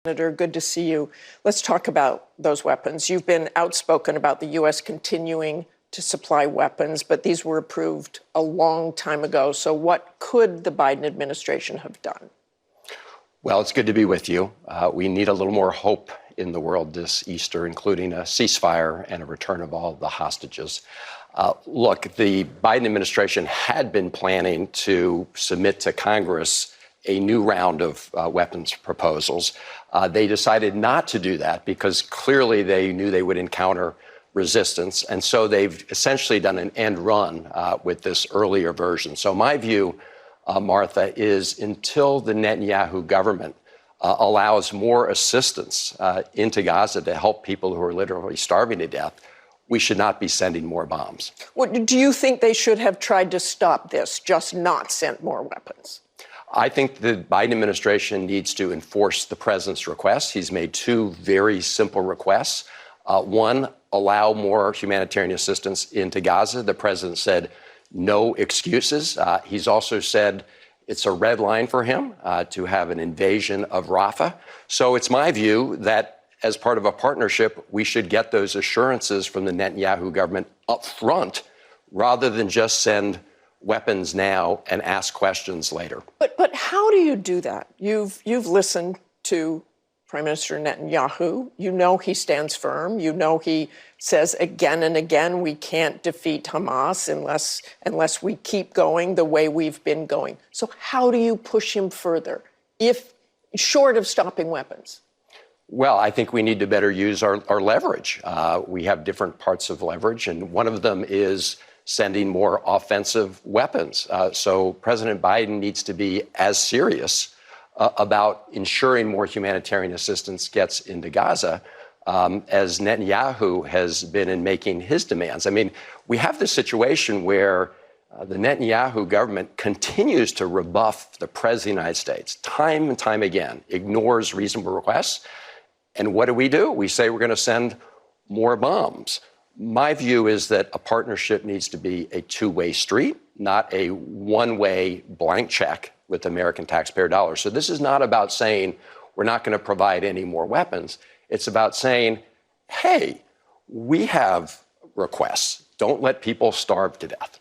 Senator, good to see you. Let's talk about those weapons. You've been outspoken about the U.S. continuing to supply weapons, but these were approved a long time ago. So what could the Biden administration have done? Well, it's good to be with you. We need a little more hope in the world this Easter, including a ceasefire and a return of all the hostages. Look, the Biden administration had been planning to submit to Congress a new round of weapons proposals. They decided not to do that because clearly they knew they would encounter resistance. And so they've essentially done an end run with this earlier version. So my view, Martha, is until the Netanyahu government allows more assistance into Gaza to help people who are literally starving to death, we should not be sending more bombs. Do you think they should have tried to stop this, just not sent more weapons? I think the Biden administration needs to enforce the president's request. He's made two very simple requests. One, allow more humanitarian assistance into Gaza. The president said no excuses. He's also said it's a red line for him to have an invasion of Rafah. So it's my view that as part of a partnership, we should get those assurances from the Netanyahu government up front rather than just send weapons now and ask questions later. But how do you do that? You've listened to Prime Minister Netanyahu. You know he stands firm. You know he says again and again we can't defeat Hamas unless we keep going the way we've been going. So how do you push him further, if short of stopping weapons? Well, I think we need to better use our leverage. We have different parts of leverage, and one of them is sending more offensive weapons. So President Biden needs to be as serious about ensuring more humanitarian assistance gets into Gaza as Netanyahu has been in making his demands. I mean, we have this situation where the Netanyahu government continues to rebuff the president of the United States time and time again, ignores reasonable requests. And what do? We say we're going to send more bombs. My view is that a partnership needs to be a two-way street, not a one-way blank check with American taxpayer dollars. So this is not about saying we're not going to provide any more weapons. It's about saying, hey, we have requests. Don't let people starve to death.